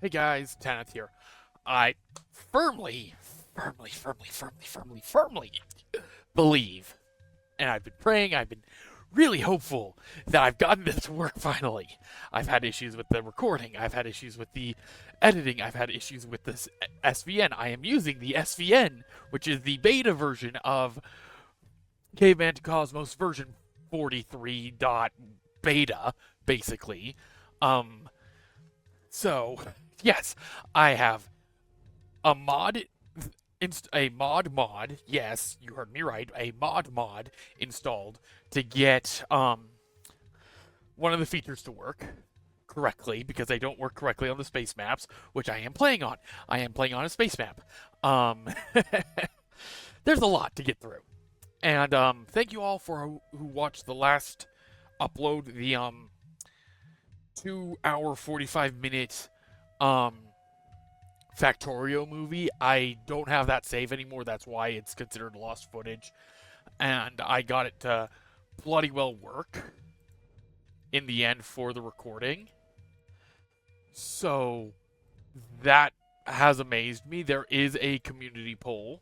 Hey guys, Tanetth here. I firmly believe, and I've been praying, I've been really hopeful that I've gotten this to work finally. I've had issues with the recording, I've had issues with the editing, I've had issues with this SVN. I am using the SVN, which is the beta version of Caveman2Cosmos version 43 dot beta, basically. Um, so, yes, I have a mod, yes, you heard me right, a mod installed to get one of the features to work correctly, because they don't work correctly on the space maps, which I am playing on. I am playing on a space map. Um there's a lot to get through. And thank you all for who watched the last upload, the 2 hour 45 minute Factorio movie. I don't have that save anymore. That's why it's considered lost footage. And I got it to bloody well work in the end for the recording. So that has amazed me. There is a community poll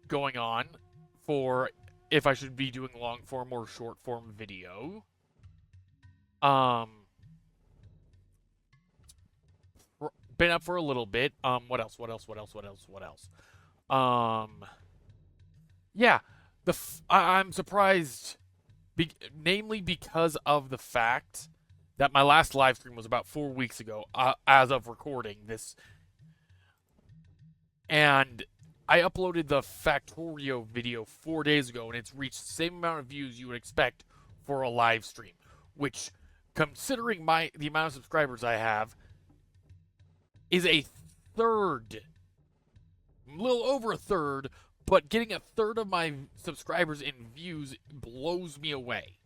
going on for if I should be doing long form or short form video. Um Been up for a little bit. What else? Um, yeah, I'm surprised, namely because of the fact that my last live stream was about 4 weeks ago, as of recording this, and I uploaded the Factorio video 4 days ago, and it's reached the same amount of views you would expect for a live stream, which, considering the amount of subscribers I have, is a third, a little over a third, but getting a third of my subscribers in views blows me away.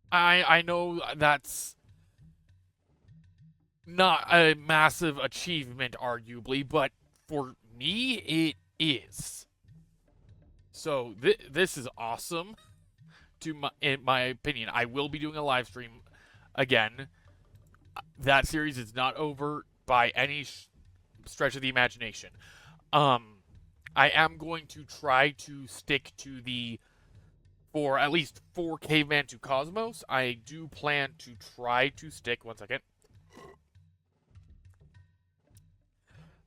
I know that's not a massive achievement, arguably, but for me, it is. So this is awesome. In my opinion, I will be doing a live stream again. That series is not over by any stretch of the imagination. I am going to try to stick to for at least 4 Caveman2Cosmos. I do plan to try to stick, one second,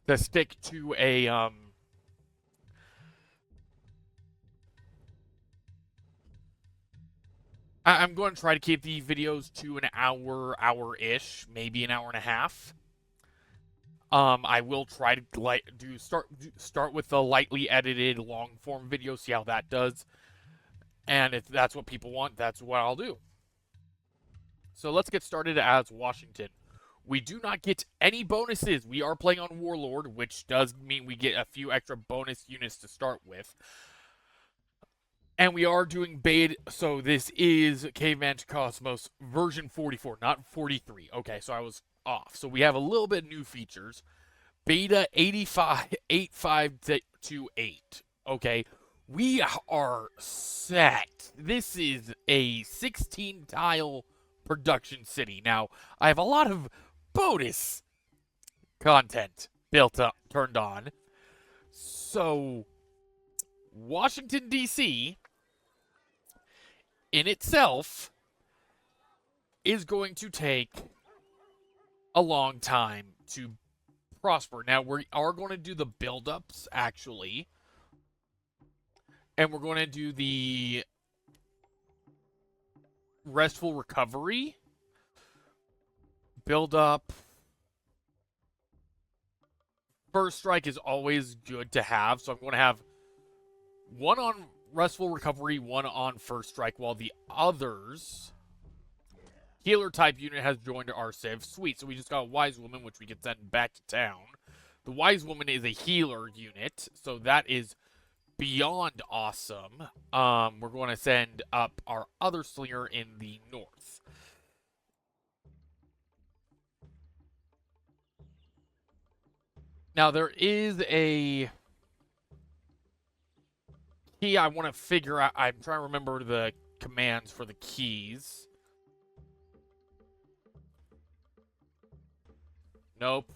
to stick to I'm going to try to keep the videos to an hour-ish, maybe an hour and a half. I will try to start with the lightly edited long form video, see how that does. And if that's what people want, that's what I'll do. So let's get started as Washington. We do not get any bonuses. We are playing on Warlord, which does mean we get a few extra bonus units to start with. And we are doing beta, so this is Caveman2Cosmos version 44, not 43. Okay, so I was off. So we have a little bit of new features. Beta 85.8. Okay, we are set. This is a 16 tile production city. Now, I have a lot of bonus content turned on. So, Washington, D.C. in itself is going to take a long time to prosper. Now, we are going to do the build-ups, actually. And we're going to do the restful recovery. Build up. First strike is always good to have. So I'm going to have one on restful recovery, one on first strike, while the others... Healer type unit has joined our civ. Sweet. So we just got a wise woman, which we can send back to town. The wise woman is a healer unit, so that is beyond awesome. We're going to send up our other slinger in the north. Now there is a key I want to figure out. I'm trying to remember the commands for the keys. Nope.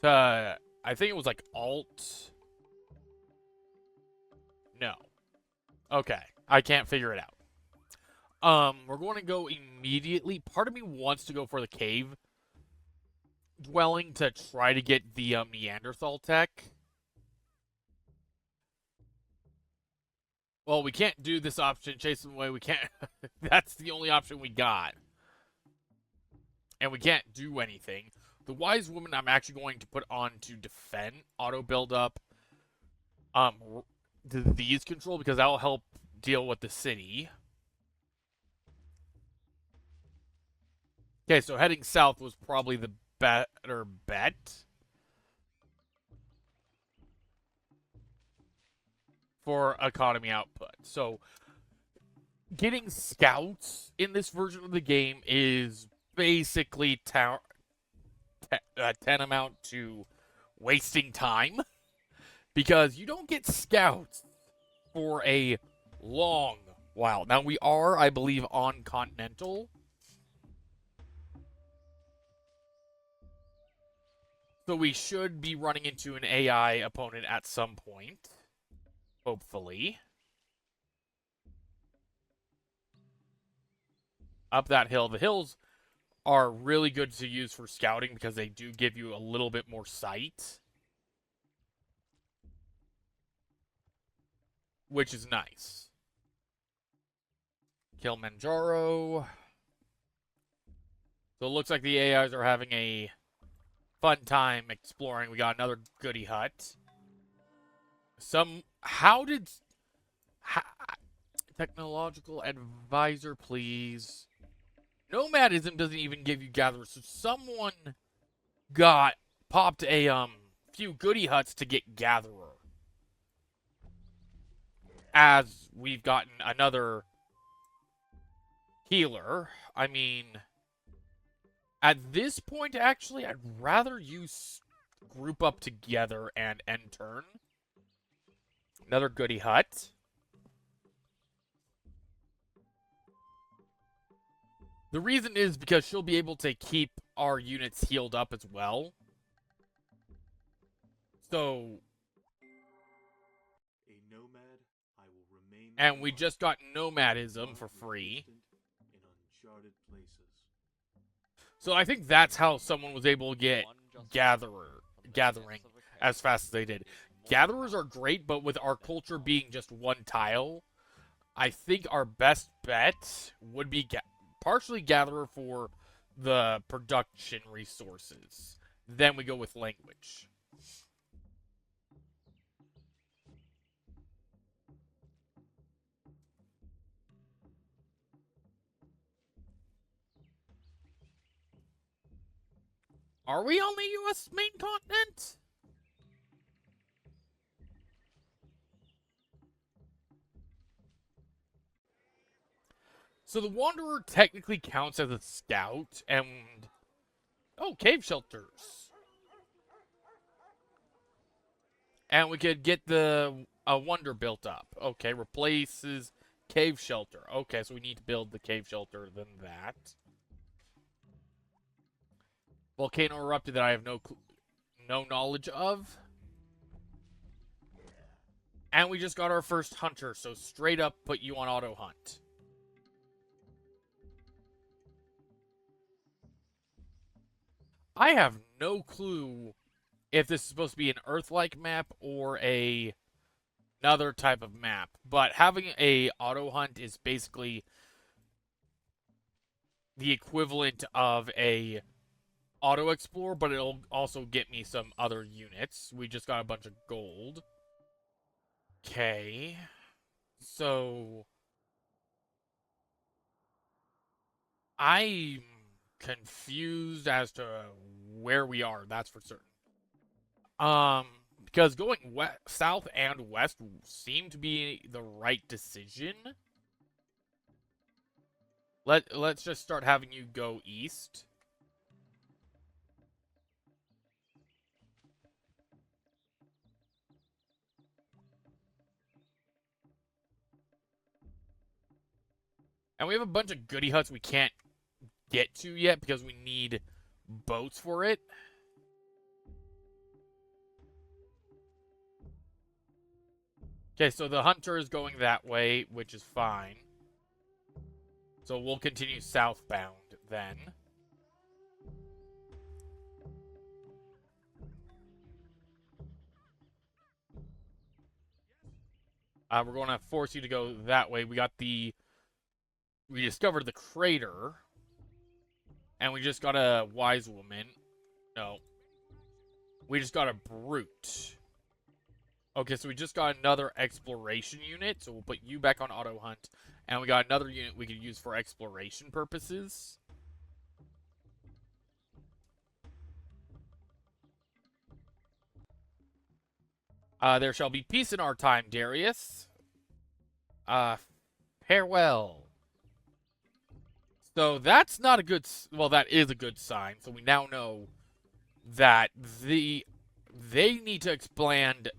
I think it was like Alt. No. Okay. I can't figure it out. We're going to go immediately. Part of me wants to go for the cave dwelling to try to get the Neanderthal tech. Well, we can't do this option, chase them away. We can't. That's the only option we got. And we can't do anything. The wise woman I'm actually going to put on to defend, auto build up, disease control, because that will help deal with the city. Okay, so heading south was probably the better bet for economy output. So getting scouts in this version of the game is basically tantamount to wasting time because you don't get scouts for a long while. Now we are, I believe, on Continental. So we should be running into an AI opponent at some point. Hopefully. Up that hill. The hills are really good to use for scouting because they do give you a little bit more sight. Which is nice. Kilimanjaro. So it looks like the AIs are having a fun time exploring. We got another goody hut. Technological advisor, please. Nomadism doesn't even give you gatherers. So someone popped a few goody huts to get gatherer. As we've gotten another healer. I mean, at this point, actually, I'd rather you group up together and end turn. Another goody hut. The reason is because she'll be able to keep our units healed up as well. So, and we just got nomadism for free. So I think that's how someone was able to get gathering as fast as they did. Gatherers are great, but with our culture being just one tile, I think our best bet would be partially gatherer for the production resources. Then we go with language. Are we on the U.S. main continent? So the Wanderer technically counts as a scout, and... Oh, cave shelters. And we could get the Wonder built up. Okay, replaces cave shelter. Okay, so we need to build the cave shelter than that. Volcano erupted that I have no knowledge of. And we just got our first hunter, so straight up put you on auto hunt. I have no clue if this is supposed to be an Earth-like map or another type of map, but having a auto hunt is basically the equivalent of a auto explore, but it'll also get me some other units. We just got a bunch of gold. Okay. So I'm confused as to where we are, that's for certain. Because going south and west seem to be the right decision. Let's just start having you go east. And we have a bunch of goody huts we can't get to yet because we need boats for it. Okay, so the hunter is going that way, which is fine. So we'll continue southbound then. We're going to force you to go that way. We discovered the crater. And we just got a wise woman. No. We just got a brute. Okay, so we just got another exploration unit. So we'll put you back on auto hunt. And we got another unit we could use for exploration purposes. There shall be peace in our time, Darius. Farewell. So that's not a good... Well, that is a good sign. So we now know that they need to expand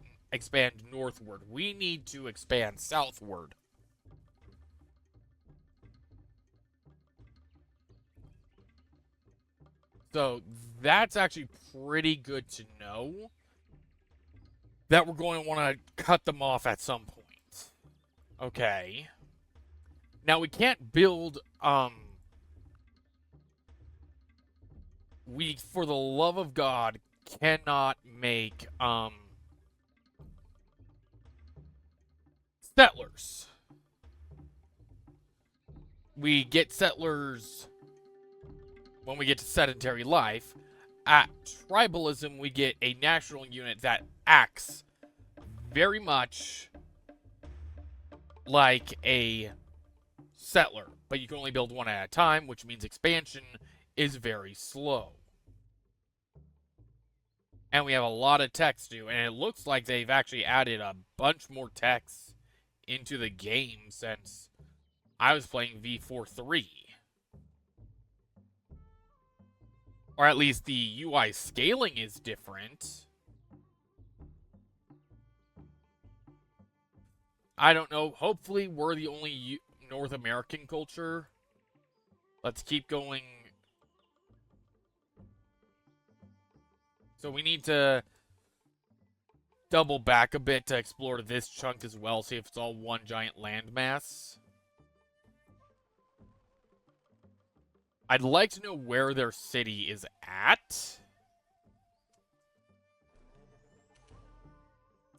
northward. We need to expand southward. So that's actually pretty good to know. That we're going to want to cut them off at some point. Okay. Now we can't build, we, for the love of God, cannot make, settlers. We get settlers when we get to sedentary life. At tribalism, we get a national unit that acts very much like a settler, but you can only build one at a time, which means expansion is very slow. And we have a lot of text to do, and it looks like they've actually added a bunch more text into the game since I was playing V4.3. Or at least the UI scaling is different. I don't know. Hopefully we're the only North American culture. Let's keep going. So we need to double back a bit to explore this chunk as well. See if it's all one giant landmass. I'd like to know where their city is at.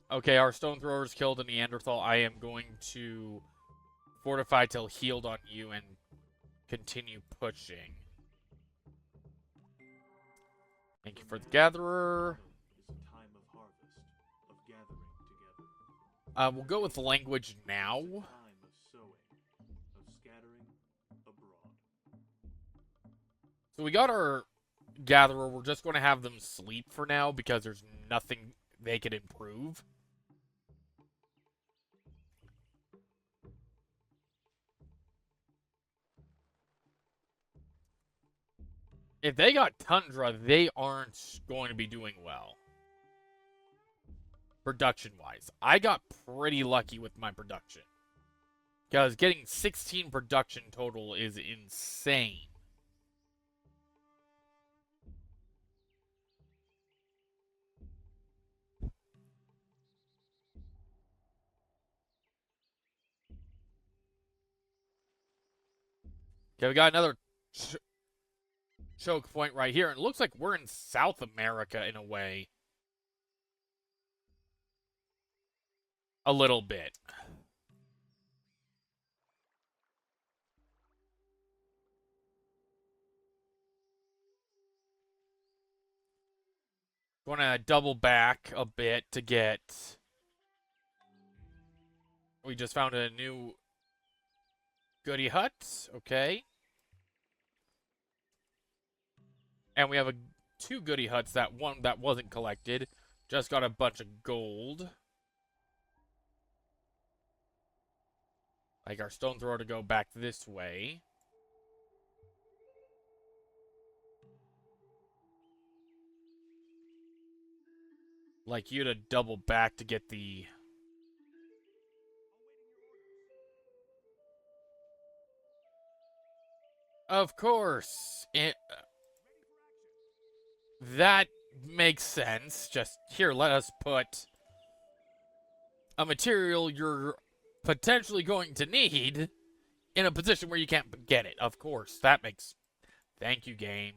Okay, our stone throwers killed a Neanderthal. I am going to fortify till healed on you and continue pushing. Thank you for the gatherer. We'll go with language now. So we got our gatherer. We're just going to have them sleep for now because there's nothing they could improve. If they got Tundra, they aren't going to be doing well. Production-wise. I got pretty lucky with my production. Because getting 16 production total is insane. Okay, we got another choke point right here. And it looks like we're in South America in a way. A little bit. Going to double back a bit to get... We just found a new goody hut. Okay. And we have two goody huts. That one that wasn't collected. Just got a bunch of gold. Like our stone thrower to go back this way. Like you to double back to get the... Of course. That makes sense. Just here, let us put a material you're potentially going to need in a position where you can't get it. Of course, that makes... Thank you, game.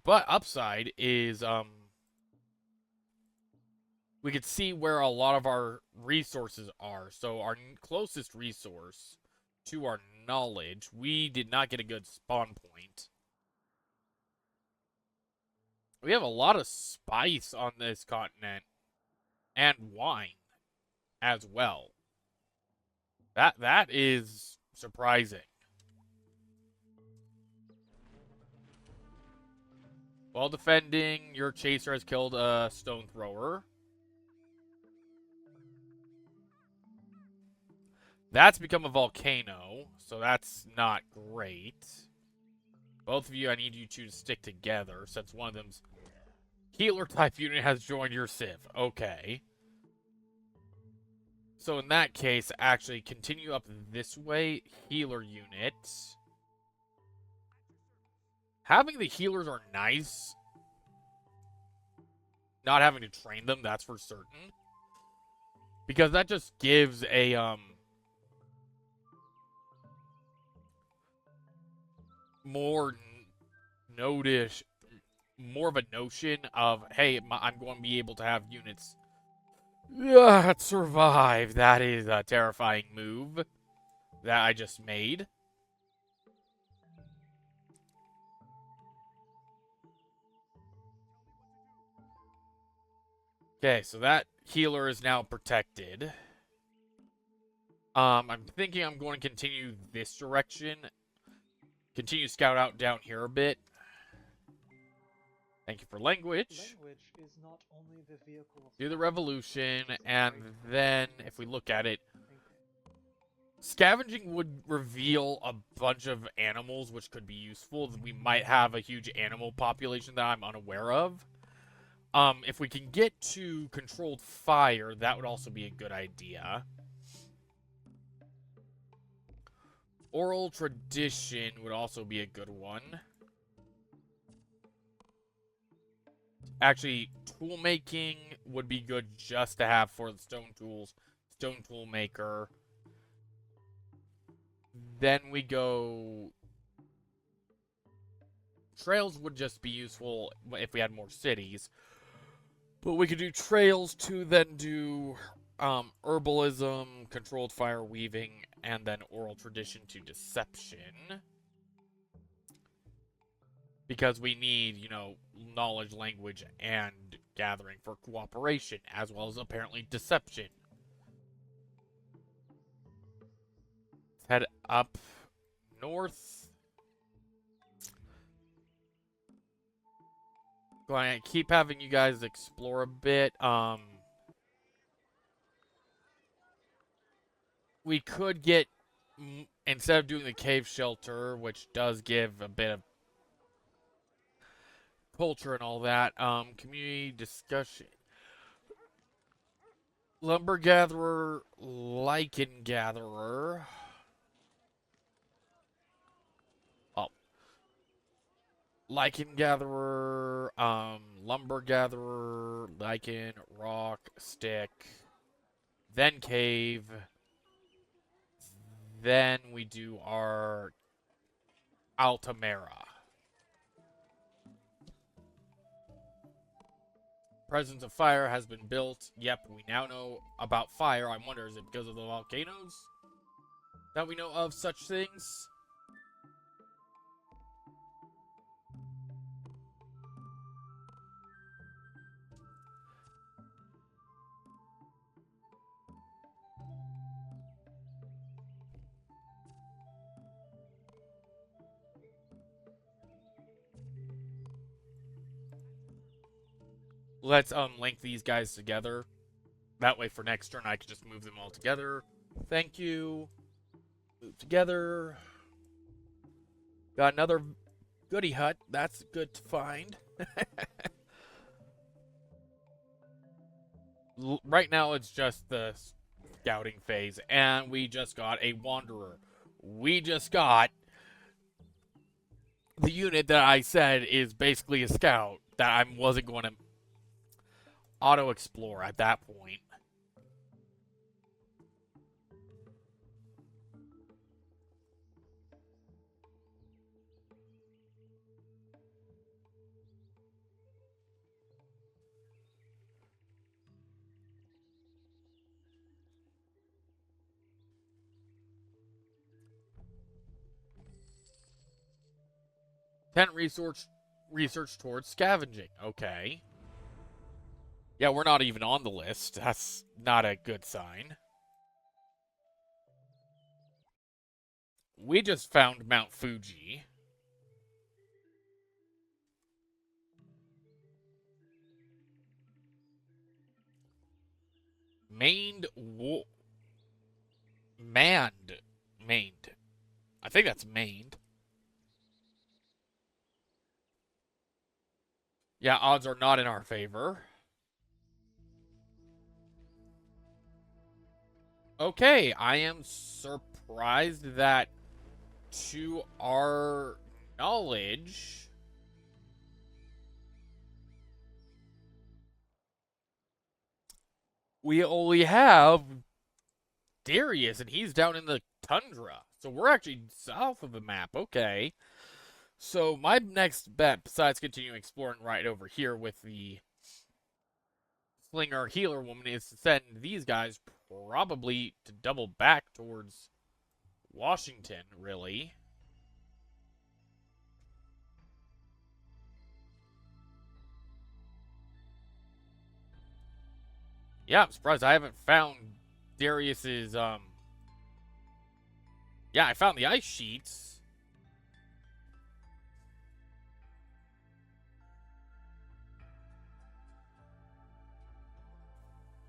But upside is, we could see where a lot of our resources are. So our closest resource to our knowledge, we did not get a good spawn point. We have a lot of spice on this continent. And wine as well. That is surprising. While defending, your chaser has killed a stone thrower. That's become a volcano, so that's not great. Both of you, I need you two to stick together, since one of them's healer-type unit has joined your civ. Okay. So in that case, actually, continue up this way. Healer unit. Having the healers are nice. Not having to train them, that's for certain. Because that just gives a, more of a notion of, hey, I'm going to be able to have units survive. That is a terrifying move that I just made. Okay, so that healer is now protected. I'm thinking I'm going to continue this direction. Continue to scout out down here a bit. Thank you for language. Language is not only the vehicle of Do the revolution, and then, if we look at it, scavenging would reveal a bunch of animals which could be useful. We might have a huge animal population that I'm unaware of. If we can get to controlled fire, that would also be a good idea. Oral tradition would also be a good one. Actually, tool making would be good just to have for the stone tools. Stone tool maker. Then we go... Trails would just be useful if we had more cities. But we could do trails to then do herbalism, controlled fire weaving, and then oral tradition to deception. Because we need, you know, knowledge, language, and gathering for cooperation, as well as apparently deception. Let's head up north. Going to keep having you guys explore a bit. We could get, instead of doing the cave shelter, which does give a bit of culture and all that, community discussion. Lumber gatherer, lichen gatherer. Oh. Lichen gatherer, lumber gatherer, lichen, rock, stick, then cave. Then we do our Altamera. Presence of fire has been built. Yep, we now know about fire. I wonder, is it because of the volcanoes that we know of such things? Let's link these guys together. That way for next turn I can just move them all together. Thank you. Move together. Got another goody hut. That's good to find. Right now it's just the scouting phase. And we just got a wanderer. We just got the unit that I said is basically a scout that I wasn't going to auto-explore at that point. Tent research towards scavenging. Okay. Yeah, we're not even on the list. That's not a good sign. We just found Mount Fuji. Maned. Maned. I think that's maned. Yeah, odds are not in our favor. Okay, I am surprised that, to our knowledge, we only have Darius, and he's down in the tundra. So we're actually south of the map. Okay. So my next bet, besides continuing exploring right over here with the slinger healer woman, is to send these guys probably to double back towards Washington, really. Yeah, I'm surprised I haven't found Darius's, yeah, I found the ice sheets.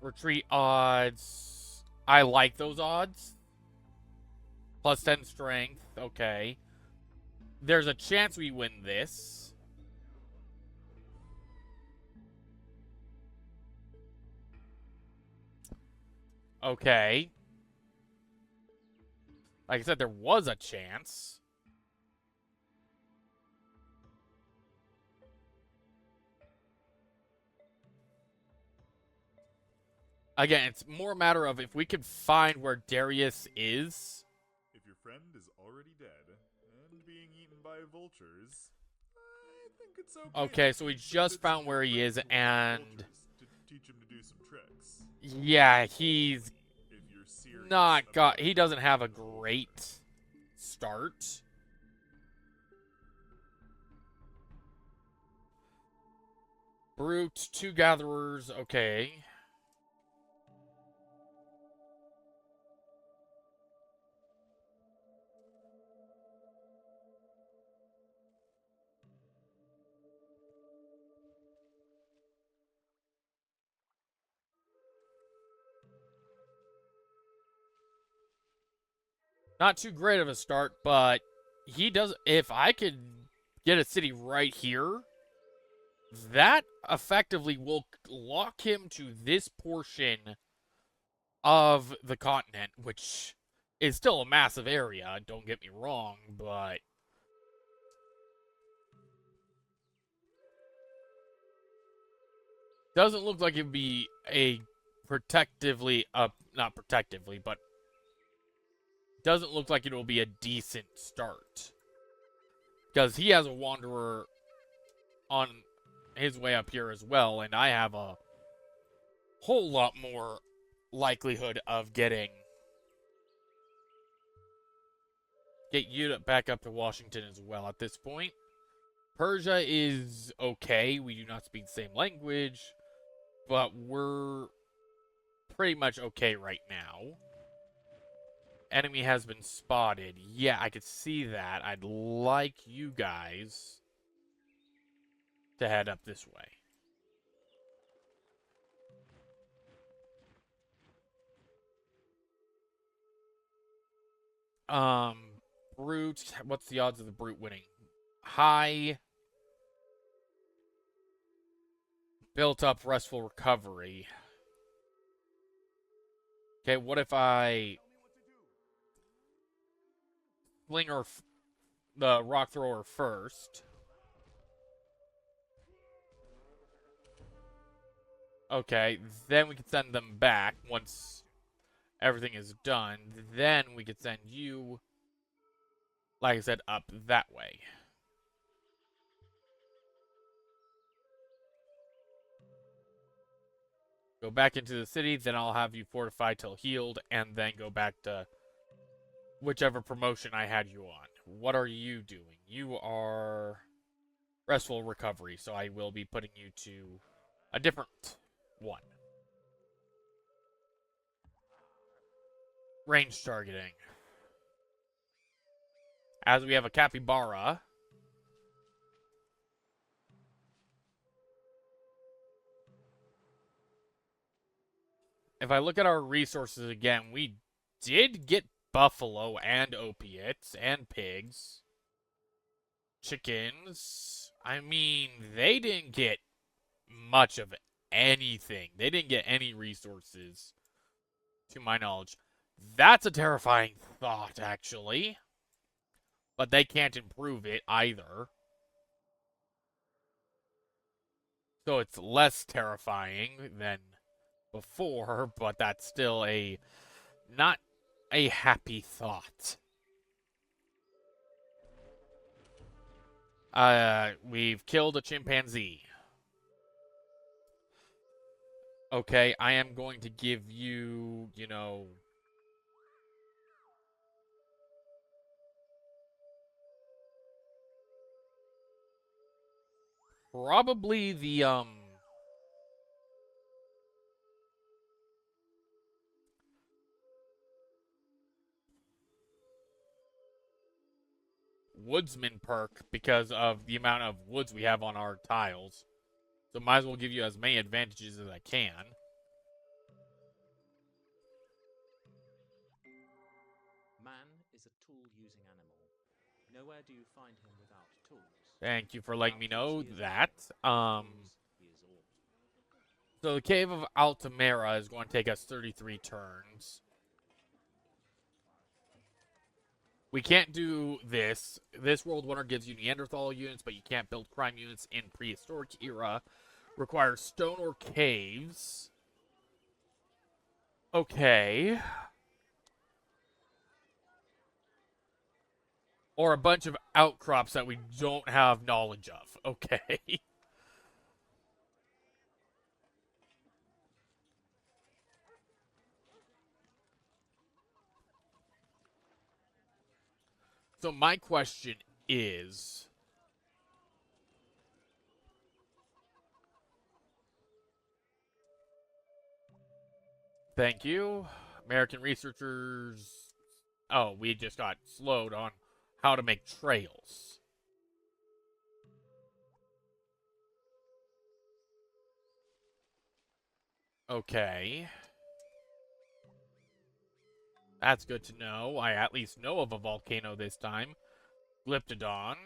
Retreat odds. I like those odds. Plus 10 strength. Okay. There's a chance we win this. Okay. Like I said, there was a chance. Again, it's more a matter of if we can find where Darius is. If your friend is already dead and being eaten by vultures, I think it's okay. Okay, so we just found where he is, and to teach him to do some tricks. yeah, he's If you're serious not about got. He doesn't have a great start. Brute, 2 gatherers. Okay. Not too great of a start, but he does. If I could get a city right here, that effectively will lock him to this portion of the continent, which is still a massive area, don't get me wrong, but doesn't look like it'd be a protectively, not protectively, but doesn't look like it will be a decent start. Because he has a wanderer on his way up here as well, and I have a whole lot more likelihood of get you back up to Washington as well at this point. Persia is okay. We do not speak the same language, but we're pretty much okay right now. Enemy has been spotted. Yeah, I could see that. I'd like you guys to head up this way. Brute. What's the odds of the Brute winning? High. Built up restful recovery. Okay, what if I the rock thrower first. Okay, then we can send them back once everything is done. Then we could send you, like I said, up that way. Go back into the city, then I'll have you fortify till healed, and then go back to whichever promotion I had you on. What are you doing? You are restful recovery, so I will be putting you to a different one. Range targeting. As we have a capybara. If I look at our resources again, we did get buffalo and opiates and pigs. Chickens. I mean, they didn't get much of anything. They didn't get any resources, to my knowledge. That's a terrifying thought, actually. But they can't improve it either. So it's less terrifying than before, but that's still not a happy thought. We've killed a chimpanzee. Okay, I am going to give you, probably the, woodsman perk because of the amount of woods we have on our tiles. So might as well give you as many advantages as I can. Man is a tool-using animal. Nowhere do you find him without tools. Thank you for letting me Without know tools, he is that. man. Without tools, he is all. So the Cave of Altamira is going to take us 33 turns. We can't do this. This World Wonder gives you Neanderthal units, but you can't build crime units in prehistoric era. Requires stone or caves. Okay. Or a bunch of outcrops that we don't have knowledge of. Okay. So my question is, thank you. American researchers. Oh, we just got slowed on how to make trails. Okay. That's good to know. I at least know of a volcano this time. Glyptodon.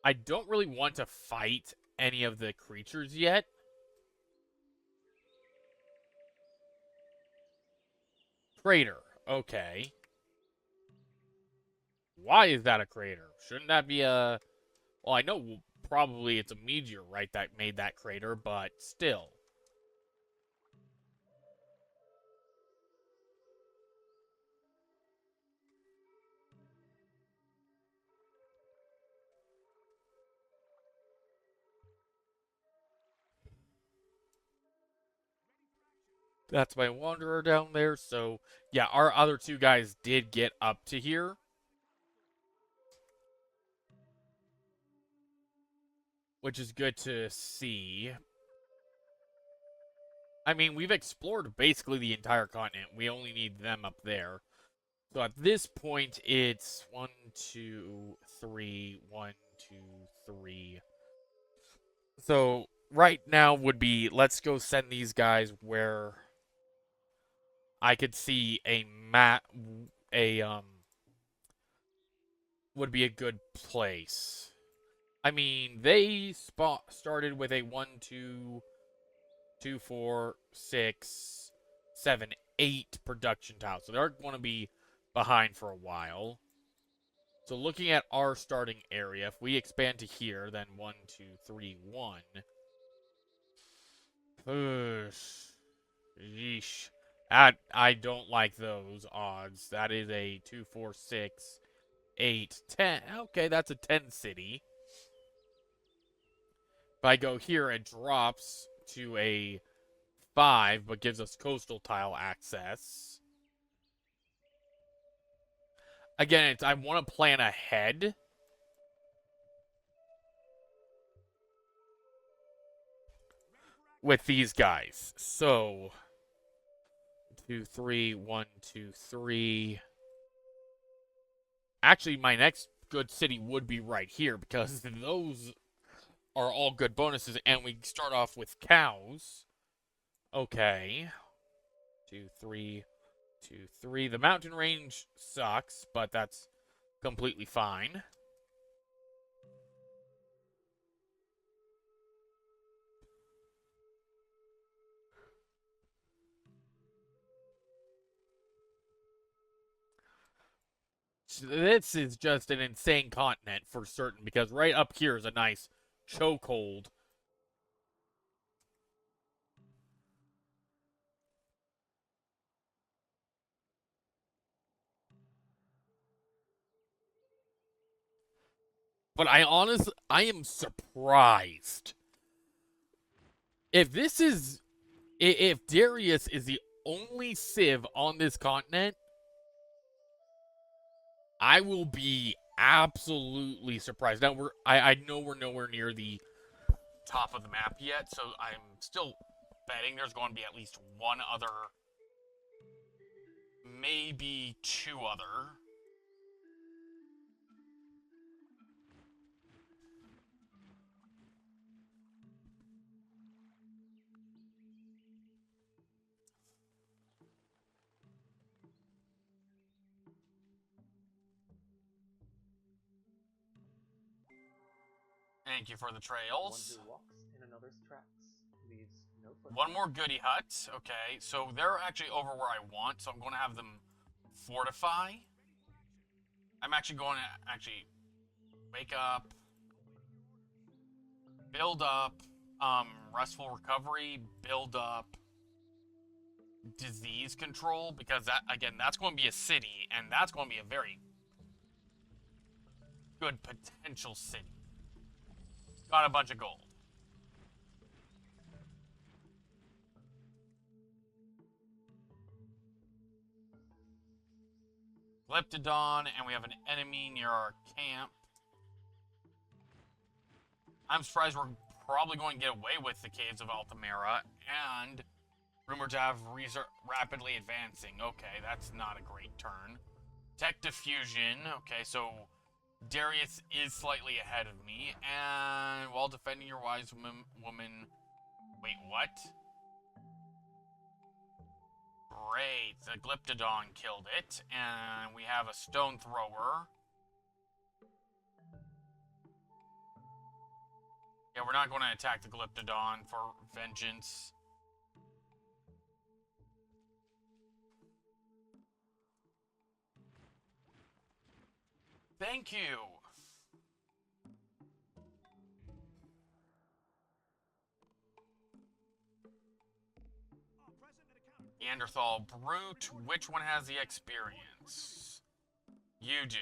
I don't really want to fight any of the creatures yet. Crater. Okay. Why is that a crater? Shouldn't that be a... Well, I know probably it's a meteorite that made that crater, but still. That's my wanderer down there. So, yeah, our other two guys did get up to here. Which is good to see. I mean, we've explored basically the entire continent. We only need them up there. So at this point, it's 1, 2, 3, 1, 2, 3. So right now would be, let's go send these guys where I could see would be a good place. I mean, they started with a 1, 2, 2, 4, 6, 7, 8 production tiles. So they're going to be behind for a while. So looking at our starting area, if we expand to here, then 1, 2, 3, 1. Yeesh. I don't like those odds. That is a 2, 4, 6, 8, 10. Okay, that's a 10 city. If I go here, it drops to a 5, but gives us coastal tile access. Again, I want to plan ahead. With these guys. So 2, 3, 1, 2, 3. Actually, my next good city would be right here because those are all good bonuses, and we start off with cows. Okay. 2, 3, 2, 3. The mountain range sucks, but that's completely fine. This is just an insane continent for certain, because right up here is a nice chokehold. But I am surprised. If Darius is the only Civ on this continent, I will be absolutely surprised. Now I know we're nowhere near the top of the map yet, so I'm still betting there's going to be at least one other, maybe two other. Thank you for the One trails. who walks in another's tracks leaves no footprints. One more goody hut. Okay, so they're actually over where I want, so I'm going to have them fortify. I'm actually going to wake up, build up, restful recovery, build up disease control, because that's going to be a city, and that's going to be a very good potential city. Got a bunch of gold. Glyptodon, and we have an enemy near our camp. I'm surprised we're probably going to get away with the Caves of Altamira, and rumored to have rapidly advancing. Okay, that's not a great turn. Tech diffusion. Okay, so Darius is slightly ahead of me, and while defending your wise woman... Wait, what? Great, the Glyptodon killed it, and we have a stone thrower. Yeah, we're not going to attack the Glyptodon for vengeance. Thank you! Neanderthal Brute, which one has the experience? You do.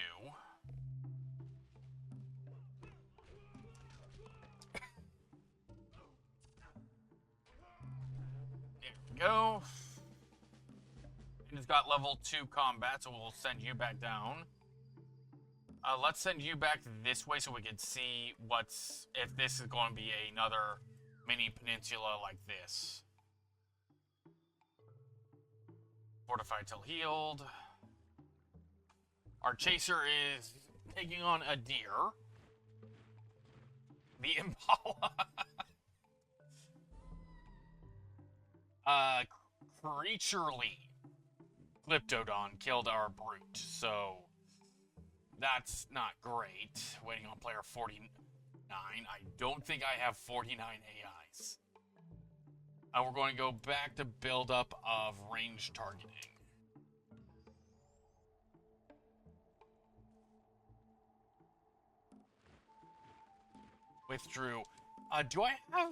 There we go. It's got level 2 combat, so we'll send you back down. Let's send you back this way so we can see if this is going to be another mini peninsula like this. Fortified till healed. Our chaser is taking on a deer. The Impala. Creaturely Glyptodon killed our brute, so that's not great. Waiting on player 49. I don't think I have 49 AIs. We're going to go back to build up of range targeting. withdrew. Do I have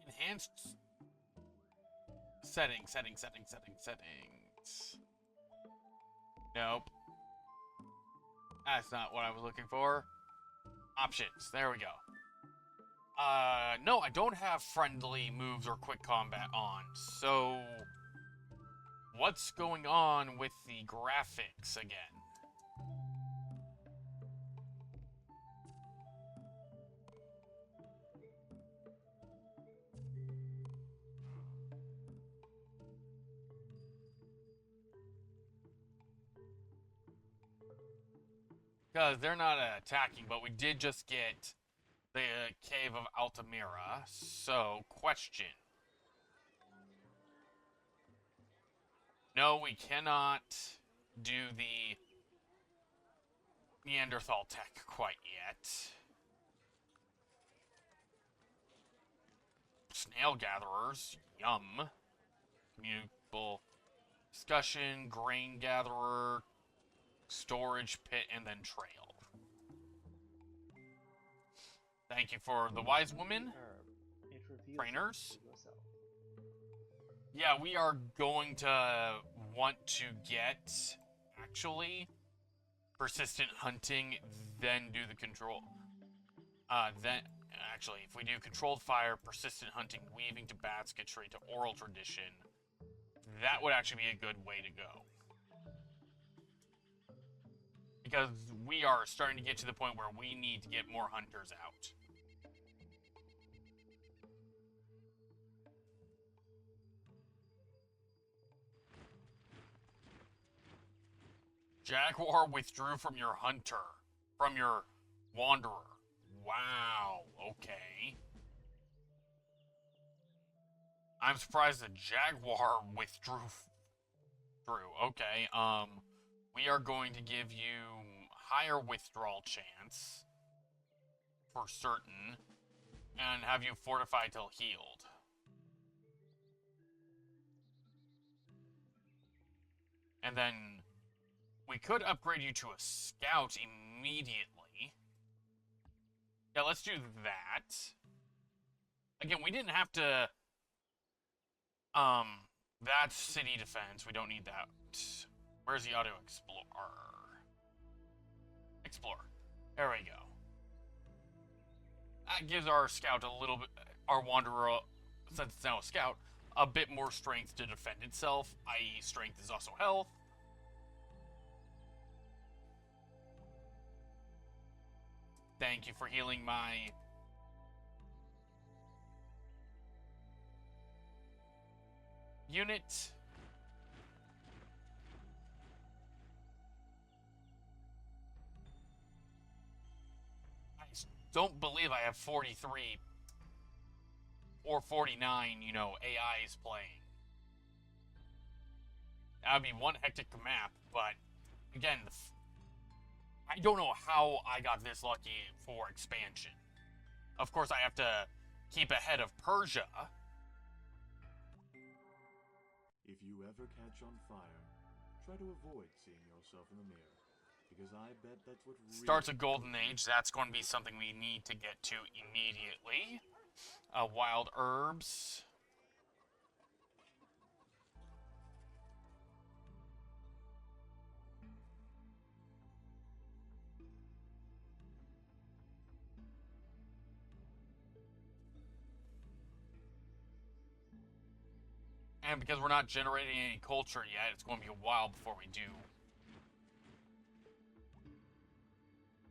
enhanced settings? Nope. That's not what I was looking for. Options. There we go. No, I don't have friendly moves or quick combat on. So, what's going on with the graphics again? Because they're not attacking, but we did just get the Cave of Altamira. So, question. No, we cannot do the Neanderthal tech quite yet. Snail gatherers, yum. Communicable discussion, grain gatherer, storage pit, and then trail. Thank you for the wise woman. Trainers. Yeah, we are going to want to get, actually, persistent hunting, then do the control. Then, actually, if we do controlled fire, persistent hunting, weaving to basket trade to oral tradition, that would actually be a good way to go. Because we are starting to get to the point where we need to get more hunters out. Jaguar withdrew from your hunter. From your wanderer. Wow, okay. I'm surprised the Jaguar withdrew. Okay, we are going to give you higher withdrawal chance. For certain. And have you fortify till healed. And then we could upgrade you to a scout immediately. Yeah, let's do that. Again, we didn't have to... That's city defense. We don't need that. Where's the auto explorer? Explorer. There we go. That gives our scout a little bit... Our wanderer, since it's now a scout, a bit more strength to defend itself, i.e. strength is also health. Thank you for healing my... unit. I don't believe I have 43 or 49, you know, AIs playing. That would be one hectic map, but again, I don't know how I got this lucky for expansion. Of course, I have to keep ahead of Persia. If you ever catch on fire, try to avoid seeing yourself in the mirror, because I bet that's what really... Starts a golden age. That's going to be something we need to get to immediately. Wild herbs. And because we're not generating any culture yet, it's going to be a while before we do.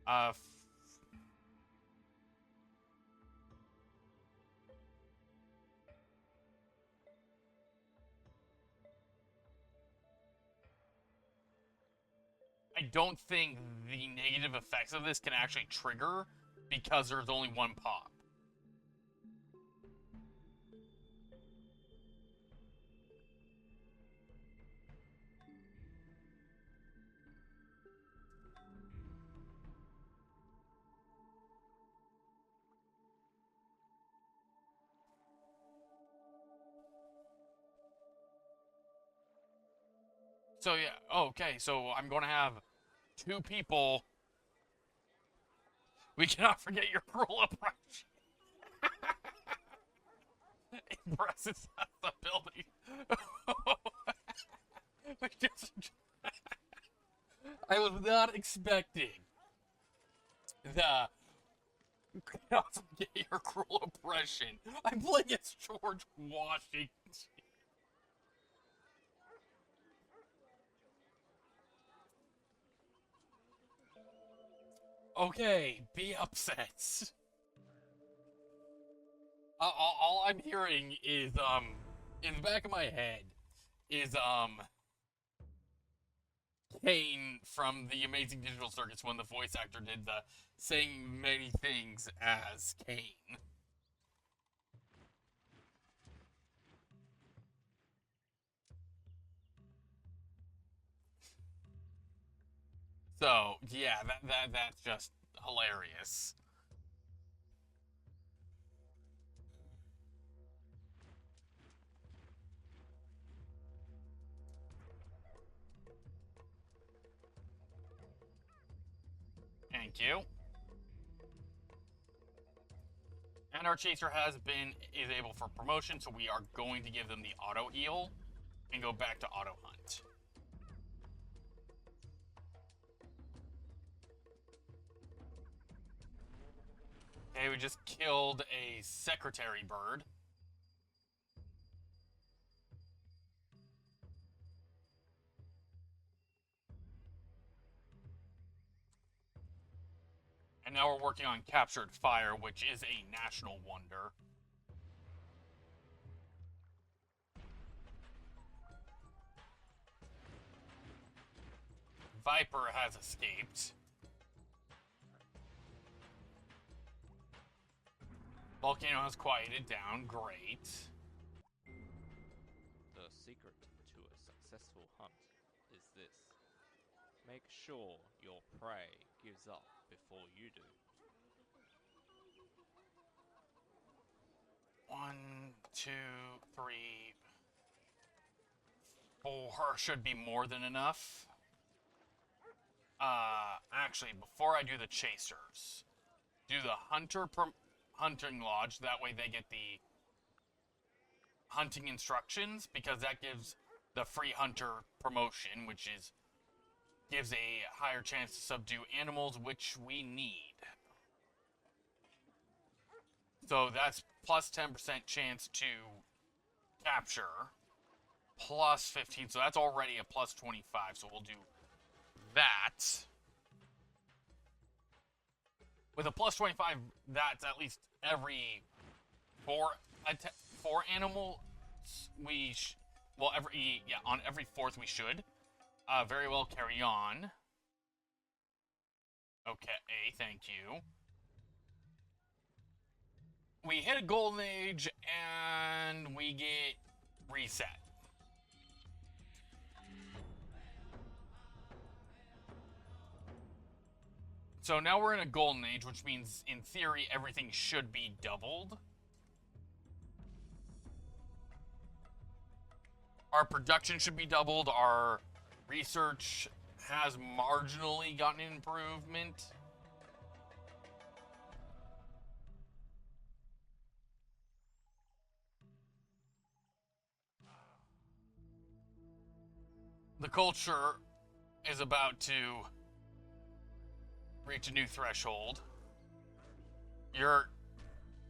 I don't think the negative effects of this can actually trigger because there's only one pop. So yeah, okay, so I'm going to have two people We cannot forget your cruel oppression. Impresses us ability. I was not expecting the cannot forget your cruel oppression. I'm playing as George Washington. Okay, be upset. All I'm hearing is, in the back of my head, is, Kane from the Amazing Digital Circus when the voice actor did the saying many things as Kane. So, yeah, that's just hilarious. Thank you. And our chaser is able for promotion, so we are going to give them the auto heal and go back to auto hunt. Okay, we just killed a secretary bird. And now we're working on captured fire, which is a national wonder. Viper has escaped. Volcano has quieted down. Great. The secret to a successful hunt is this. Make sure your prey gives up before you do. 1, 2, 3, 4 should be more than enough. Actually, before I do the chasers, do the hunting lodge. That way they get the hunting instructions, because that gives the free hunter promotion, which gives a higher chance to subdue animals, which we need. So that's plus 10% chance to capture, plus 15, so that's already a plus 25, so we'll do that. With a plus 25, that's at least every four animals on every fourth we should. Very well, carry on. Okay, thank you. We hit a golden age and we get reset. So now we're in a golden age, which means in theory everything should be doubled. Our production should be doubled. Our research has marginally gotten an improvement. The culture is about to reach a new threshold.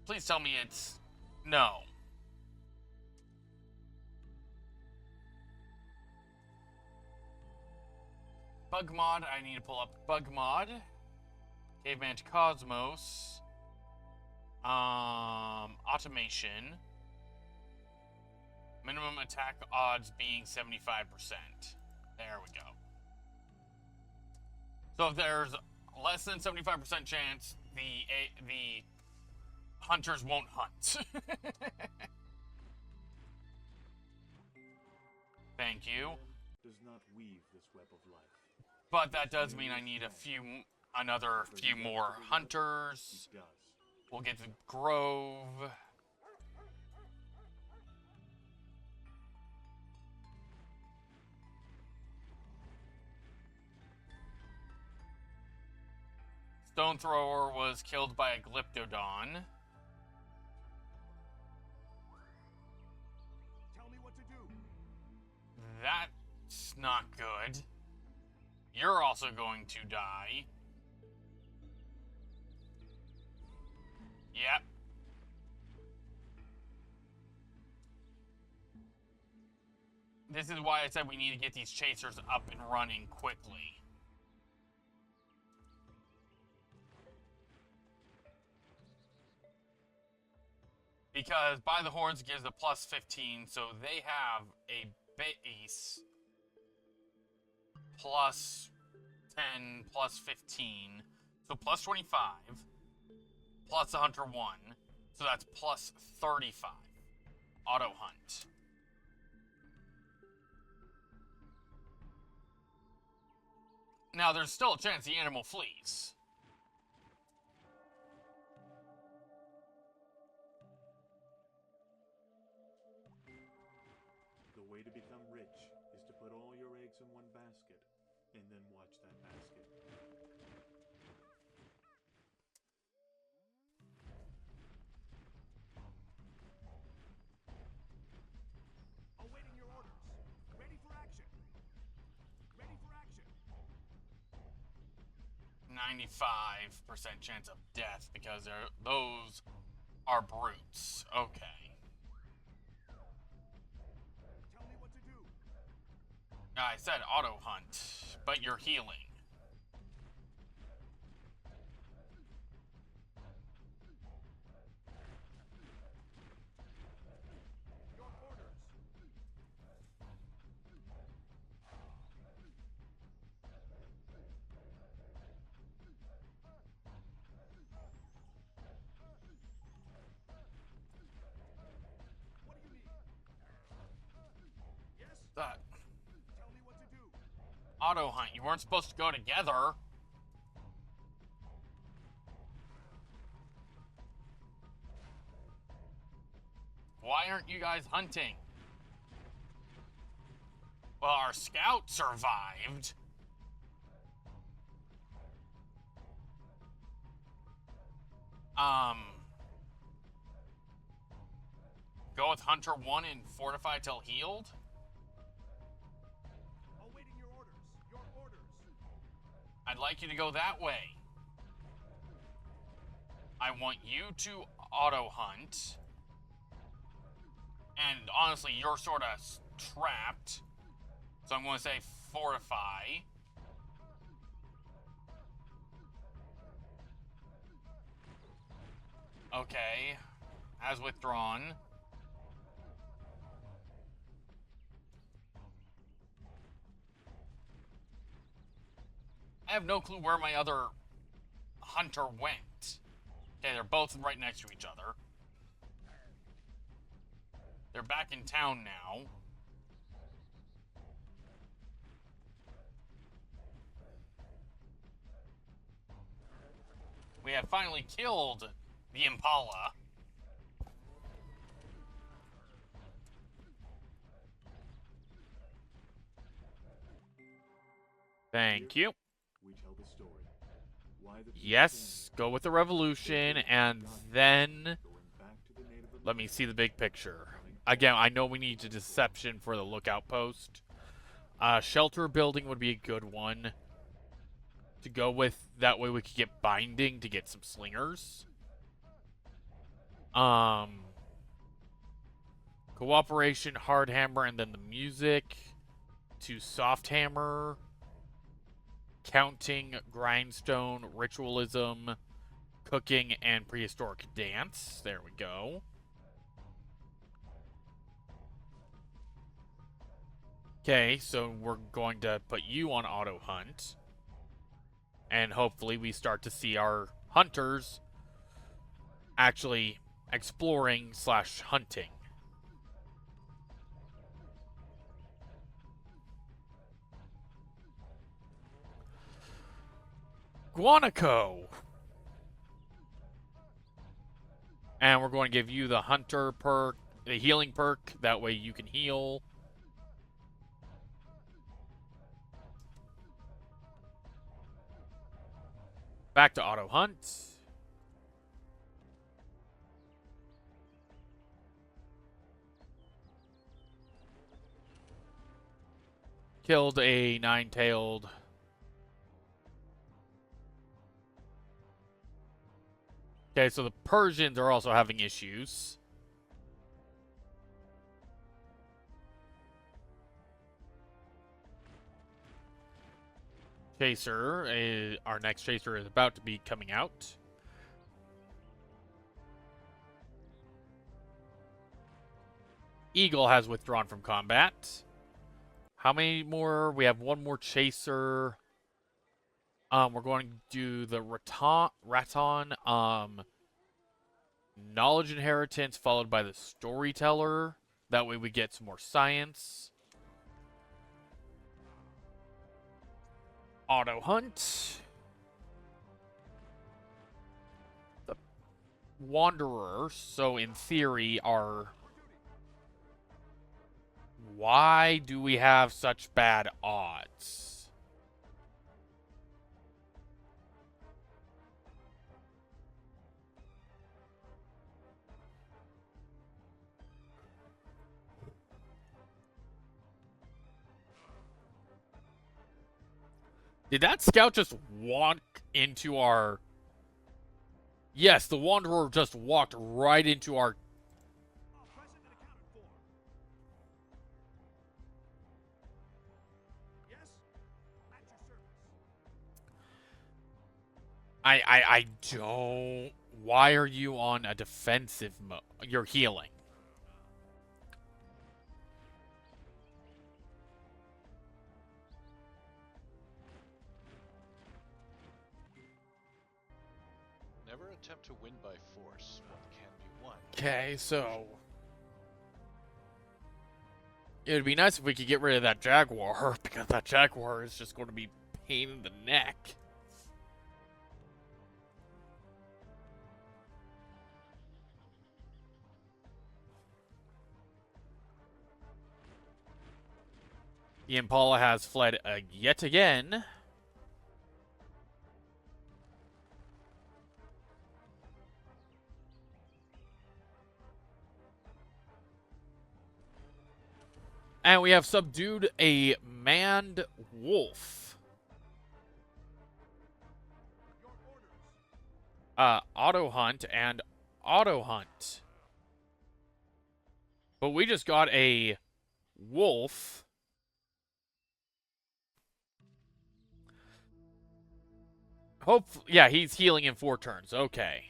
Please tell me it's no. Bug mod, I need to pull up bug mod. Caveman2Cosmos. Automation. Minimum attack odds being 75%. There we go. So if there's less than 75% chance, the hunters won't hunt. Thank you. Does not weave this web of life. But that does mean I need another few more hunters. He does. We'll get the grove. Stone Thrower was killed by a Glyptodon. Tell me what to do. That's not good. You're also going to die. Yep. This is why I said we need to get these chasers up and running quickly. Because By the Horns gives a plus 15, so they have a base plus 10, plus 15. So plus 25, plus 101. So that's plus 35. Auto hunt. Now, there's still a chance the animal flees. The way to become rich is to put all your eggs in one basket, and then watch that basket. Awaiting your orders. Ready for action. Ready for action. 95% chance of death because those are brutes. Okay. Tell me what to do. I said auto hunt, but you're healing. Your orders. What do you need? Yes? That Tell me what to do. auto hunt, you weren't supposed to go together. Why aren't you guys hunting? Well, our scout survived. Go with Hunter 1 and Fortify till healed? Awaiting your orders. Your orders. I'd like you to go that way. I want you to auto hunt. And honestly, you're sort of trapped. So I'm going to say Fortify. Okay. Has withdrawn. I have no clue where my other hunter went. Okay, they're both right next to each other. They're back in town now. We have finally killed the Impala. Thank you. We tell the story. Why the Yes, go with the revolution, and then going back to the Native let me see the big picture. Again, I know we need a deception for the lookout post. Shelter building would be a good one to go with. That way we could get binding to get some slingers. Cooperation, hard hammer, and then the music to soft hammer. Counting, grindstone, ritualism, cooking, and prehistoric dance. There we go. Okay, so we're going to put you on auto hunt. And hopefully we start to see our hunters actually exploring / hunting. Guanaco. And we're going to give you the hunter perk, the healing perk. That way you can heal. Back to auto hunt. Killed a nine-tailed. Okay, so the Persians are also having issues. Chaser, our next chaser is about to be coming out. Eagle has withdrawn from combat. How many more? We have one more chaser. We're going to do the Raton. Knowledge inheritance followed by the storyteller. That way we get some more science. Auto hunt. The wanderers, so in theory, are. Why do we have such bad odds? Did that scout just walk into our... Yes, the Wanderer just walked right into our... Present and accounted for. Yes? At your service. I don't... Why are you on a defensive mode? You're healing. Never attempt to win by force what can be won. Okay, so... It would be nice if we could get rid of that Jaguar, because that Jaguar is just going to be a pain in the neck. The Impala has fled yet again. And we have subdued a manned wolf. Your orders. Auto hunt and auto hunt. But we just got a wolf. Yeah, he's healing in 4 turns. Okay.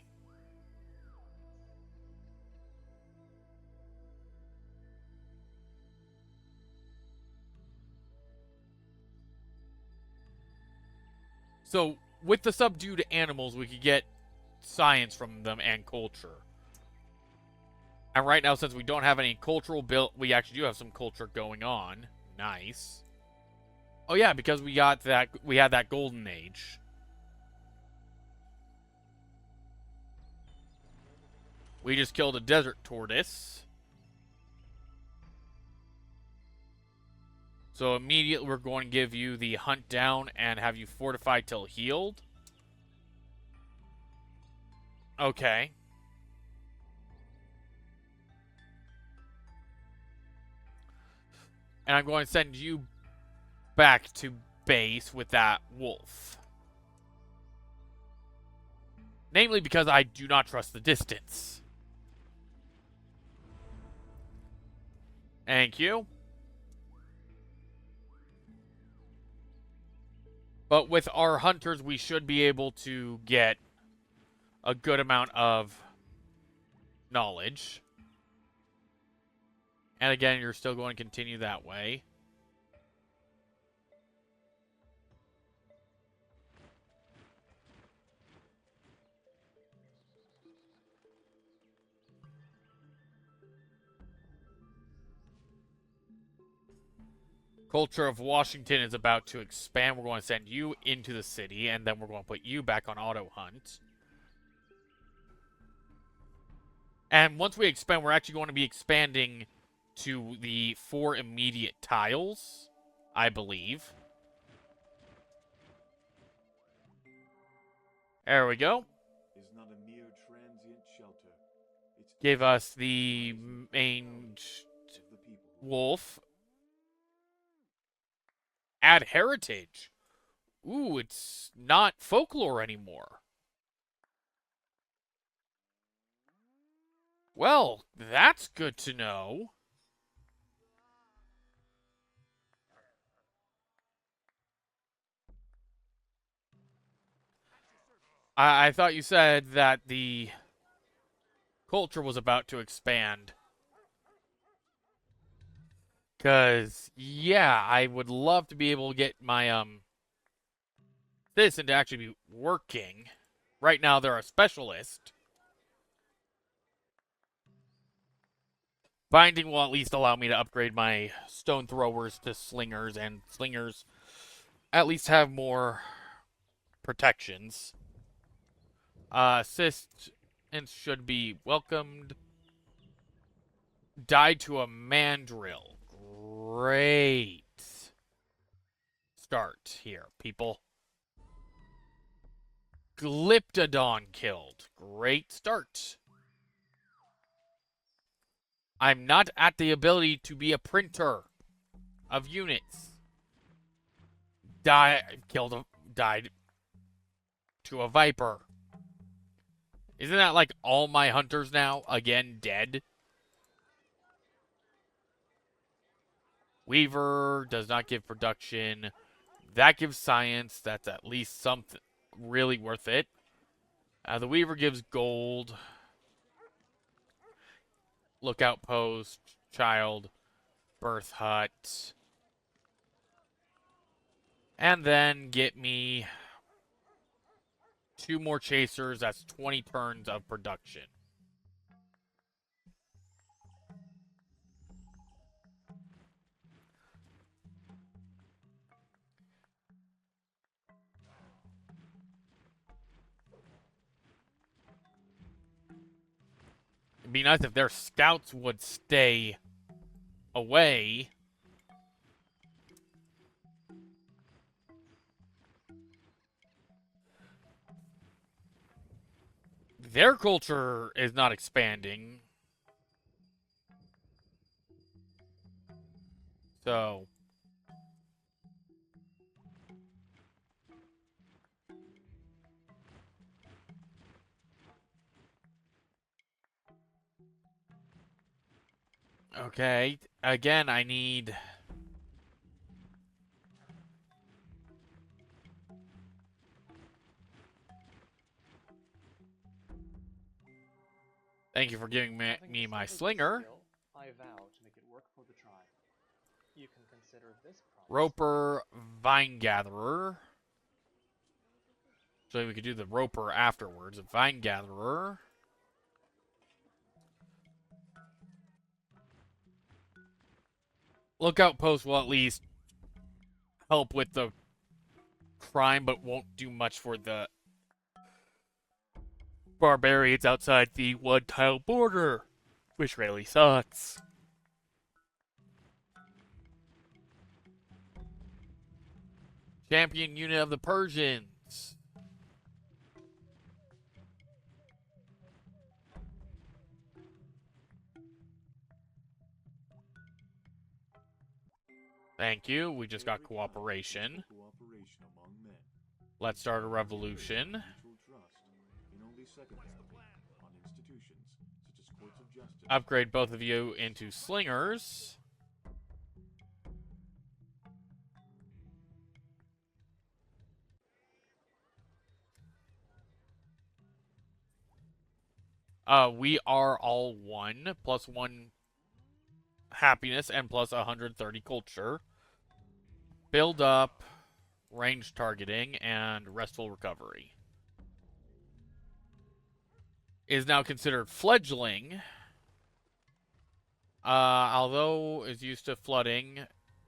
So, with the subdued animals, we could get science from them and culture. And right now, since we don't have any cultural build, we actually do have some culture going on. Nice. Oh yeah, because we got that, we had that golden age. We just killed a desert tortoise. So immediately we're going to give you the hunt down and have you fortify till healed. Okay. And I'm going to send you back to base with that wolf. Namely because I do not trust the distance. Thank you. But with our hunters, we should be able to get a good amount of knowledge. And again, you're still going to continue that way. Culture of Washington is about to expand. We're going to send you into the city, and then we're going to put you back on auto hunt. And once we expand, we're actually going to be expanding to the 4 immediate tiles, I believe. There we go. is not a mere transient shelter. It's Give us the mange of the people who wolf. Add heritage. Ooh, it's not folklore anymore. Well, that's good to know. I thought you said that the culture was about to expand. Because, yeah, I would love to be able to get my, citizen to actually be working. Right now, they're a specialist. Binding will at least allow me to upgrade my stone throwers to slingers, and slingers at least have more protections. Assistants should be welcomed. Died to a mandrill. Great. Start here, people. Glyptodon killed. Great start. I'm not at the ability to be a printer of units. Died to a viper. Isn't that like all my hunters now again dead? Weaver does not give production. That gives science. That's at least something really worth it. The Weaver gives gold. Lookout post, child, birth hut. And then get me 2 more chasers. That's 20 turns of production. It'd be nice if their scouts would stay away. Their culture is not expanding. So, okay. Again, I need... Thank you for giving Having me my discovered this slinger. skill, I vow to make it work for the tribe. You can consider this promise. Roper, Vine Gatherer. So we could do the Roper afterwards. A Vine Gatherer. Lookout post will at least help with the crime, but won't do much for the barbarians outside the one-tile border, which really sucks. Champion unit of the Persians. Thank you. We just got cooperation. cooperation among men. Let's start a revolution. Mutual trust, and only secondarily on institutions such as courts of justice. Upgrade both of you into slingers. We are all 1, plus 1 happiness, and plus 130 culture. Build up, range targeting, and restful recovery. Is now considered fledgling. Although is used to flooding.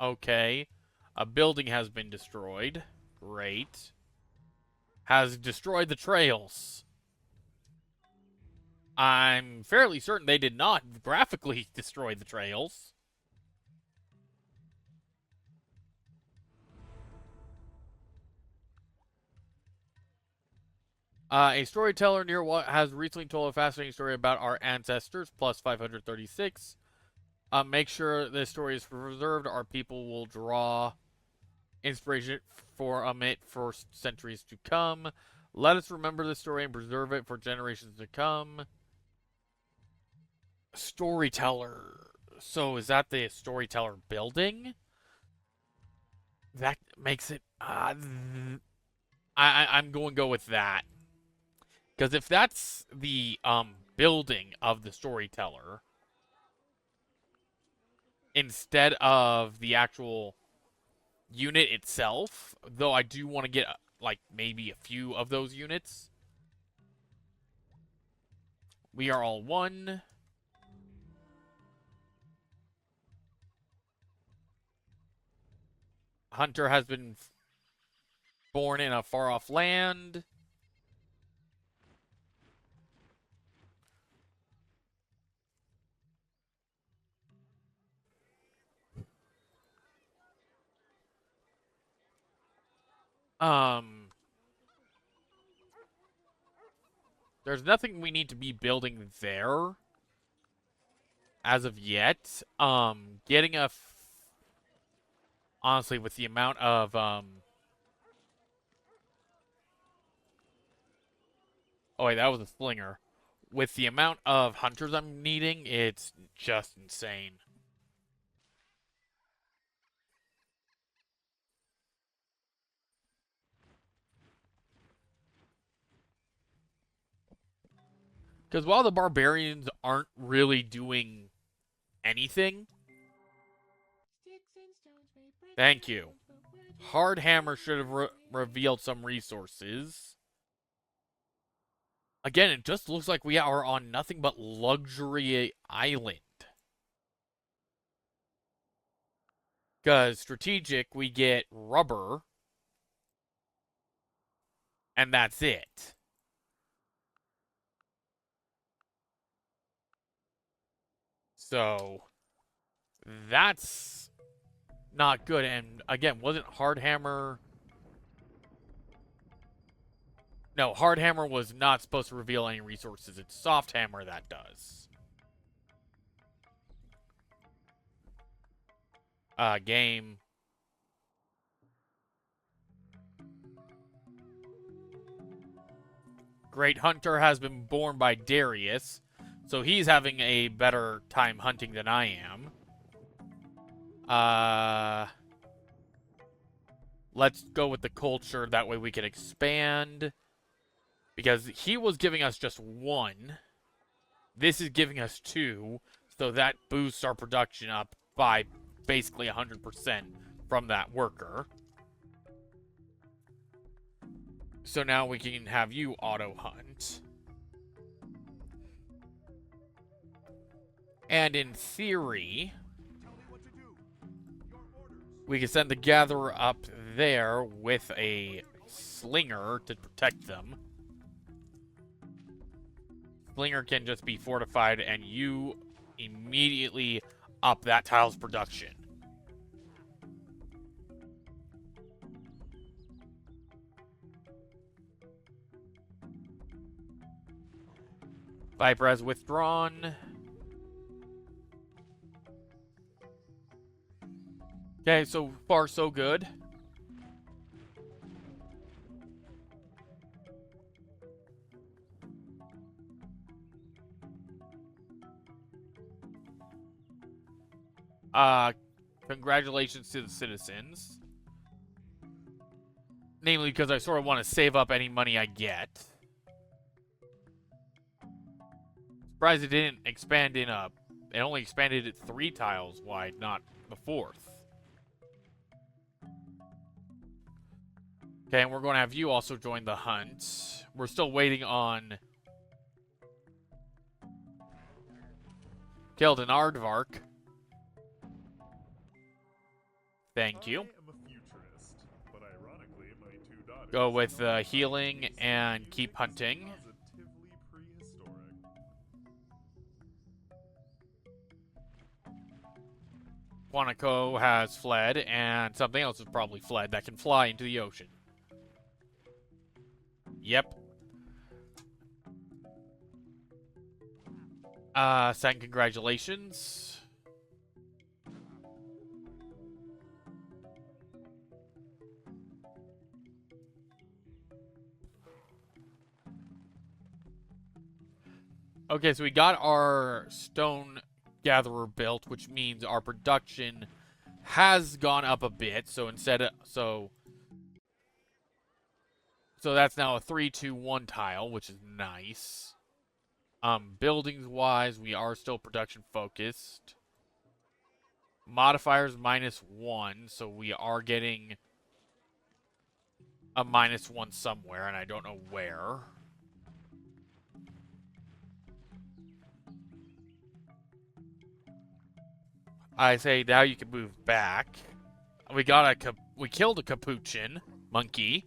Okay. A building has been destroyed. Great. Has destroyed the trails. I'm fairly certain they did not graphically destroy the trails. A storyteller near what has recently told a fascinating story about our ancestors, plus 536. Make sure this story is preserved. Our people will draw inspiration from it for centuries to come. Let us remember this story and preserve it for generations to come. Storyteller. So is that the storyteller building? That makes it. I'm going to go with that. Because if that's the building of the storyteller, instead of the actual unit itself, though I do want to get like maybe a few of those units. We are all one. Hunter has been born in a far-off land. There's nothing we need to be building there as of yet. Getting a honestly, with the amount of oh wait, that was a slinger. With the amount of hunters I'm needing, it's just insane. Because while the barbarians aren't really doing anything, thank you. Hardhammer should have revealed some resources. Again, it just looks like we are on nothing but luxury island. Because strategic, we get rubber. And that's it. So, that's not good. And again, wasn't Hardhammer... No, Hardhammer was not supposed to reveal any resources. It's Softhammer that does. Game. Great Hunter has been born by Darius, so he's having a better time hunting than I am. Let's go with the culture, that way we can expand. Because he was giving us just one. This is giving us two, so that boosts our production up by basically 100% from that worker. So now we can have you auto hunt. And in theory, we can send the gatherer up there with a slinger to protect them. Slinger can just be fortified and you immediately up that tile's production. Viper has withdrawn. Okay, so far so good. Congratulations to the citizens. Namely because I sort of want to save up any money I get. Surprised it didn't expand in a... It only expanded it 3 tiles wide, not the 4th. Okay, and we're going to have you also join the hunt. We're still waiting on... Killed an Aardvark. Thank you. I am a futurist, but ironically, my 2 daughters Go with healing and keep hunting. positively prehistoric. Quantico has fled, and something else has probably fled that can fly into the ocean. Yep. Send congratulations. Okay, so we got our stone gatherer built, which means our production has gone up a bit. So so that's now a 3-2-1 tile, which is nice. Buildings wise, we are still production focused. Modifiers -1, so we are getting a -1 somewhere, and I don't know where. I say now you can move back. We killed a capuchin monkey.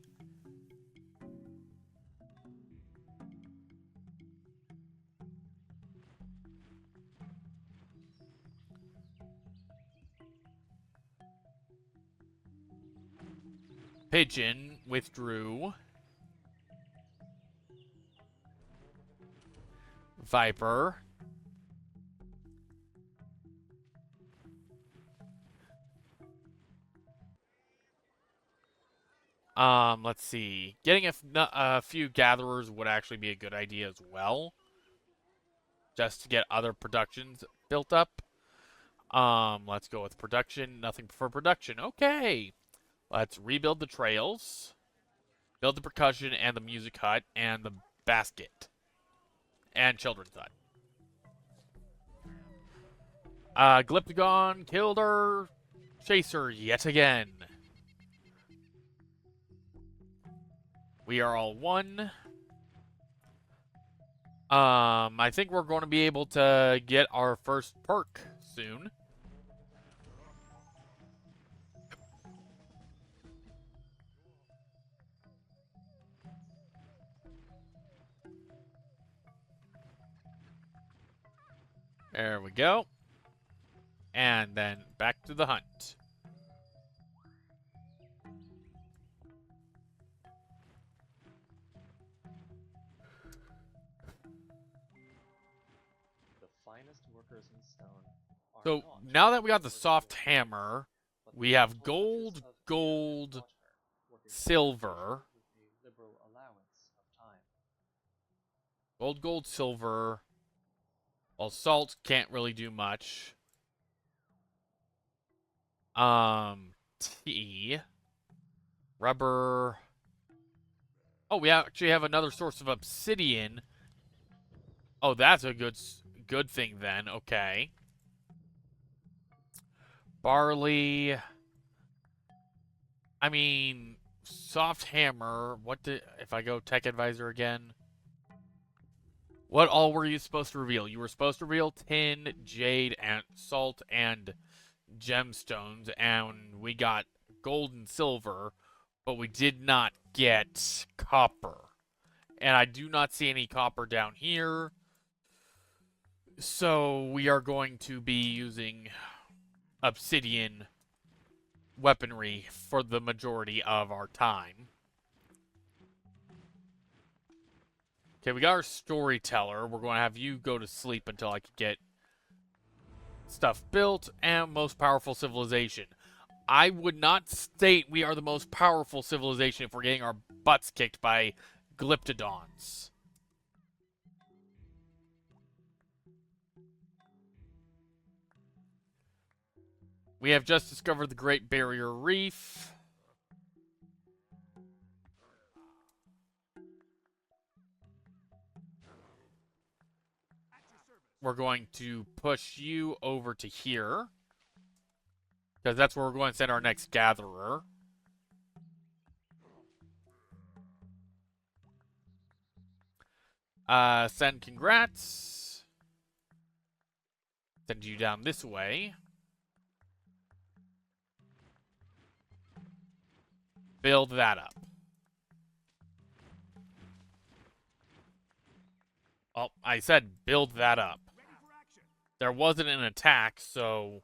Pigeon withdrew. Viper. Let's see. Getting a few gatherers would actually be a good idea as well. Just to get other productions built up. Let's go with production. Nothing for production. Okay. Let's rebuild the trails. Build the percussion and the music hut and the basket. And children's hut. Glyptagon killed our chaser yet again. We are all one. I think we're going to be able to get our first perk soon. There we go. And then back to the hunt. The finest workers in stone are So not now that we got the ordinary soft workers, hammer, but we the have gentle gold, touches of air and gold, water, working silver. with a liberal allowance of time. Gold, gold, silver. Well, salt can't really do much. Tea. Rubber. Oh, we actually have another source of obsidian. Oh, that's a good thing then. Okay. Barley. I mean, soft hammer. If I go tech advisor again? What all were you supposed to reveal? You were supposed to reveal tin, jade, and salt, and gemstones, and we got gold and silver, but we did not get copper. And I do not see any copper down here. So we are going to be using obsidian weaponry for the majority of our time. Okay, we got our storyteller. We're going to have you go to sleep until I can get stuff built. And most powerful civilization. I would not state we are the most powerful civilization if we're getting our butts kicked by glyptodons. We have just discovered the Great Barrier Reef. We're going to push you over to here, because that's where we're going to send our next gatherer. Send congrats. Send you down this way. Build that up. Oh, I said build that up. There wasn't an attack, so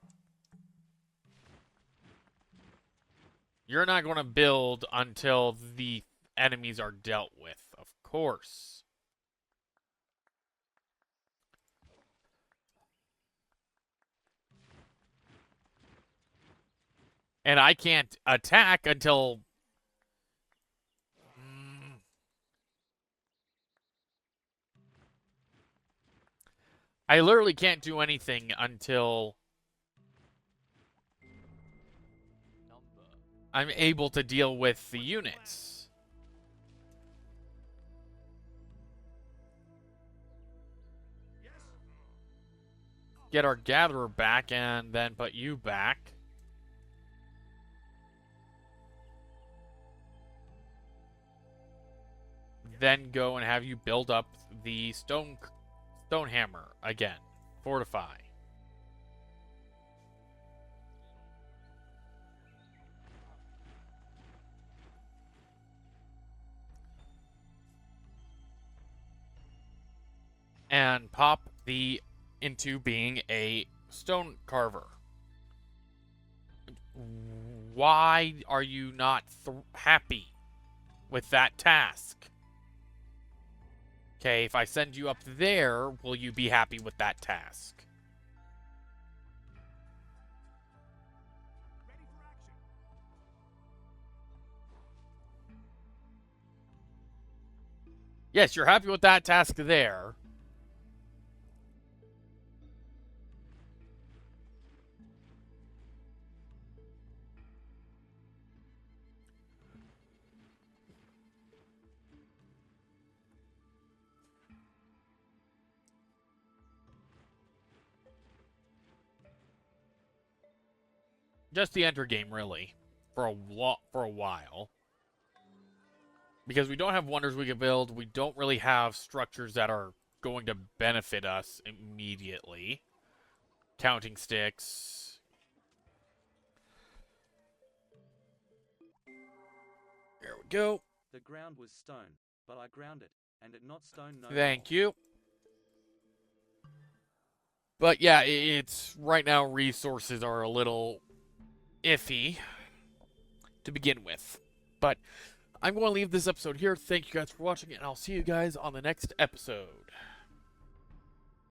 you're not going to build until the enemies are dealt with, of course. And I can't attack until... I literally can't do anything until Number. I'm able to deal with the units. Yes? Get our gatherer back and then put you back. Then go and have you build up the stone hammer again. Fortify. And pop the into being a stone carver. Why are you not happy with that task? Okay, if I send you up there, will you be happy with that task? Ready for action. Yes, you're happy with that task there. Just the enter game, really, for a while. Because we don't have wonders we can build, we don't really have structures that are going to benefit us immediately. Counting sticks. There we go. The ground was stone, but I ground it, and it not stone no Thank more. you. But yeah, it's right now resources are a little iffy to begin with. But I'm going to leave this episode here. Thank you guys for watching, and I'll see you guys on the next episode.